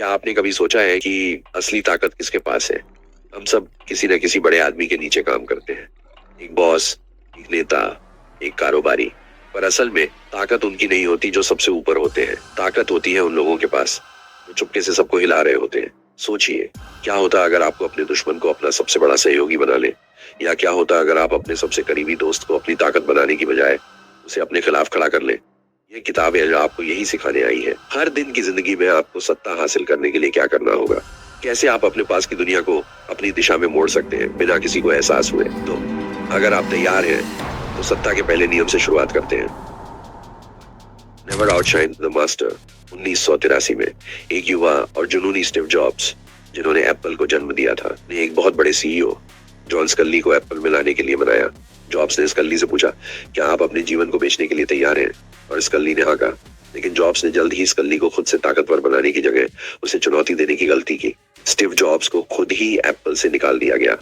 क्या आपने कभी सोचा है कि असली ताकत किसके पास है? हम सब किसी न किसी बड़े आदमी के नीचे काम करते हैं। एक बॉस, एक नेता, एक कारोबारी। पर असल में ताकत उनकी नहीं होती जो सबसे ऊपर होते हैं। ताकत होती है उन लोगों के पास जो चुपके से सबको हिला रहे होते हैं। सोचिए, क्या होता अगर आपको अपने दुश्मन को अपना सबसे बड़ा सहयोगी बना ले? या क्या होता अगर आप अपने सबसे करीबी दोस्त को अपनी ताकत बनाने की बजाय उसे अपने खिलाफ खड़ा कर ले? ये किताब है जो आपको यही सिखाने आई है। हर दिन की जिंदगी में आपको सत्ता हासिल करने के लिए क्या करना होगा, कैसे आप अपने पास की दुनिया को अपनी दिशा में मोड़ सकते हैं बिना किसी को एहसास हुए। तो अगर आप तैयार हैं तो सत्ता के पहले नियम से शुरुआत करते हैं। Never outshine the master. 1983 में एक युवा और जुनूनी स्टीव जॉब्स, जिन्होंने एप्पल को जन्म दिया था, ने एक बहुत बड़े सीईओ जॉन स्कल्ली को एप्पल में लाने के लिए बनाया। जॉब्स ने स्कल्ली से पूछा, क्या आप अपने जीवन को बेचने के लिए तैयार हैं? और स्कल्ली ने हाँ कहा। लेकिन जॉब्स ने जल्द ही स्कल्ली को खुद से ताकतवर बनाने की जगह उसे चुनौती देने की गलती की। स्टीव जॉब्स को खुद ही एप्पल से निकाल दिया गया।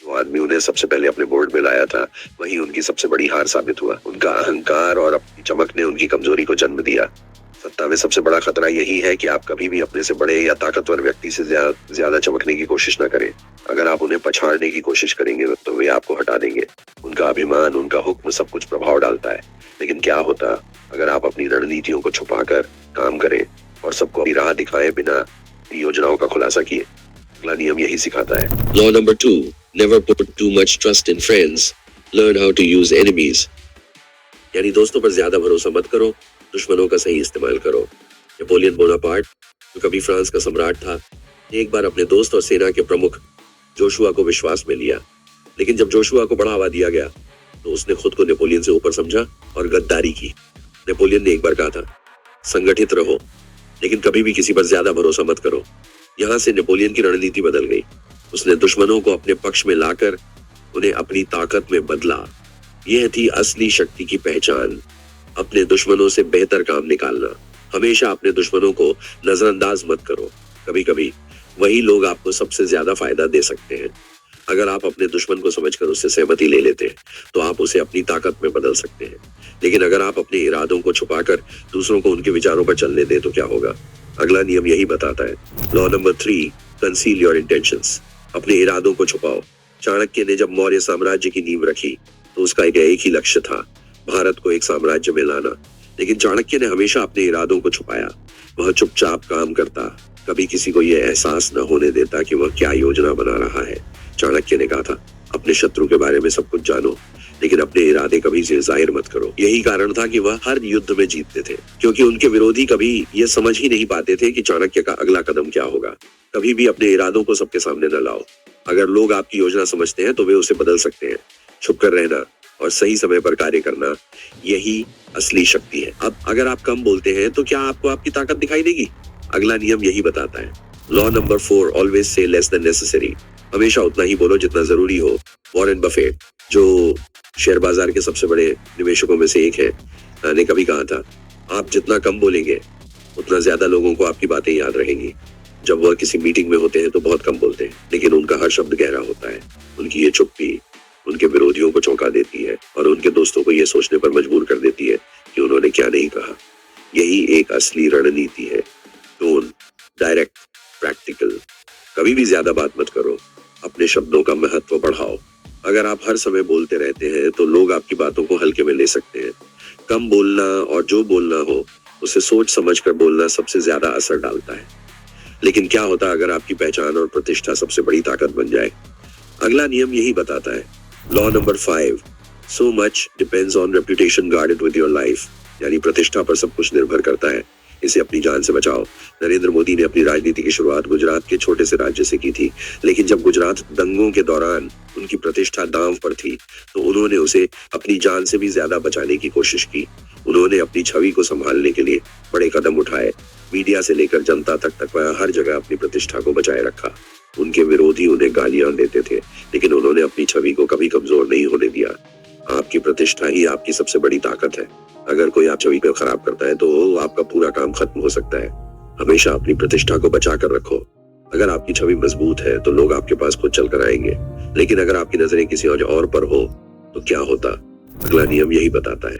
जो आदमी उन्हें सबसे पहले अपने बोर्ड में लाया था, वही उनकी सबसे बड़ी हार साबित हुआ। उनका अहंकार और अपनी चमक ने उनकी कमजोरी को जन्म दिया। सत्ता में सबसे बड़ा खतरा यही है कि आप कभी भी अपने से बड़े या ताकतवर व्यक्ति से ज्यादा चमकने की कोशिश न करें। अगर आप उन्हें पछाड़ने की कोशिश करेंगे तो वे आपको हटा देंगे। उनका अभिमान, उनका हुक्म सब कुछ प्रभाव डालता है। लेकिन क्या होता अगर आप अपनी रणनीतियों को छुपाकर काम करें और सबको अपनी राह दिखाए बिना योजनाओं का खुलासा किए? अगला नियम यही सिखाता है। Law number 2. Never put too much trust in friends. Learn how to use enemies. यानी दोस्तों पर ज्यादा भरोसा मत करो, दुश्मनों का सही इस्तेमाल करो। नेपोलियन बोनापार्ट, जो कभी फ्रांस का सम्राट था, ने एक बार अपने दोस्त और सेना के प्रमुख जोशुआ को विश्वास में लिया। लेकिन जब जोशुआ को बढ़ावा दिया गया तो उसने खुद को नेपोलियन से ऊपर समझा और गद्दारी की। नेपोलियन ने एक बार कहा था, संगठित रहो, लेकिन कभी भी किसी पर ज्यादा भरोसा मत करो। यहाँ से नेपोलियन की रणनीति बदल गई। उसने दुश्मनों को अपने पक्ष में लाकर उन्हें अपनी ताकत में बदला। यह थी असली शक्ति की पहचान, अपने दुश्मनों से बेहतर काम निकालना। हमेशा अपने दुश्मनों को नजरअंदाज मत करो। कभी कभी वही लोग आपको सबसे ज्यादा फायदा दे सकते हैं। अगर आप अपने दुश्मन को समझकर उससे सहमति ले लेते हैं तो आप उसे अपनी ताकत में बदल सकते हैं। लेकिन अगर आप अपने इरादों को छुपाकर दूसरों को उनके विचारों पर चलने दें तो क्या होगा? अगला नियम यही बताता है। Law number 3. Conceal your intentions. अपने इरादों को छुपाओ। चाणक्य ने जब मौर्य साम्राज्य की नींव रखी तो उसका एक ही लक्ष्य था, भारत को एक साम्राज्य में लाना। लेकिन चाणक्य ने हमेशा अपने इरादों को छुपाया। वह चुपचाप काम करता, कभी किसी को यह एहसास न होने देता कि वह क्या योजना बना रहा है। चाणक्य ने कहा था, अपने शत्रु के बारे में सब कुछ जानो, लेकिन अपने इरादे कभी जाहिर मत करो। यही कारण था कि वह हर युद्ध में जीतते थे, क्योंकि उनके विरोधी कभी यह समझ ही नहीं पाते थे कि चाणक्य का अगला कदम क्या होगा। कभी भी अपने इरादों को सबके सामने न लाओ। अगर लोग आपकी योजना समझते हैं तो वे उसे बदल सकते हैं। छुपकर रहना और सही समय पर कार्य करना, यही असली शक्ति है। अब अगर आप कम बोलते हैं तो क्या आपको आपकी ताकत दिखाई देगी? अगला नियम यही बताता है। Law number 4. Always say less than necessary. हमेशा उतना ही बोलो जितना जरूरी हो। वॉरेन बफेट, जो शेयर बाजार के सबसे बड़े निवेशकों में से एक है, ने कभी कहा था, आप जितना कम बोलेंगे उतना ज्यादा लोगों को आपकी बातें याद रहेंगी। जब वह किसी मीटिंग में होते हैं तो बहुत कम बोलते हैं, लेकिन उनका हर शब्द गहरा होता है। उनकी ये चुप्पी उनके विरोधियों को चौंका देती है और उनके दोस्तों को यह सोचने पर मजबूर कर देती है कि उन्होंने क्या नहीं कहा। यही एक असली रणनीति है। Tone, direct, practical. कभी भी ज्यादा बात मत करो, अपने शब्दों का महत्व बढ़ाओ। अगर आप हर समय बोलते रहते हैं तो लोग आपकी बातों को हल्के में ले सकते हैं। कम बोलना और जो बोलना हो उसे सोच समझ कर बोलना सबसे ज्यादा असर डालता है। लेकिन क्या होता अगर आपकी पहचान और प्रतिष्ठा सबसे बड़ी ताकत बन जाए? अगला नियम यही बताता है। Law number 5. So much depends on reputation guarded with your life. यानी प्रतिष्ठा पर सब कुछ निर्भर करता है, इसे अपनी जान से बचाओ। नरेंद्र मोदी ने अपनी राजनीति की शुरुआत गुजरात के छोटे से राज्य से की थी, लेकिन जब गुजरात दंगों के दौरान उनकी प्रतिष्ठा दांव पर थी तो उन्होंने उसे अपनी जान से भी ज्यादा बचाने की कोशिश की। उन्होंने अपनी छवि को संभालने के लिए बड़े कदम उठाए। मीडिया से लेकर जनता तक वह हर जगह अपनी प्रतिष्ठा को बचाए रखा। उनके विरोधी उन्हें गालियां देते थे, लेकिन उन्होंने अपनी छवि को कभी कमजोर नहीं होने दिया। आपकी प्रतिष्ठा ही आपकी सबसे बड़ी ताकत है। अगर कोई आप छवि को खराब करता है तो आपका पूरा काम खत्म हो सकता है। हमेशा अपनी प्रतिष्ठा को बचा कर रखो। अगर आपकी छवि मजबूत है तो लोग आपके पास खुद चल कर आएंगे, लेकिन अगर आपकी नजरें किसी और पर हो तो क्या होता? अगला नियम यही बताता है।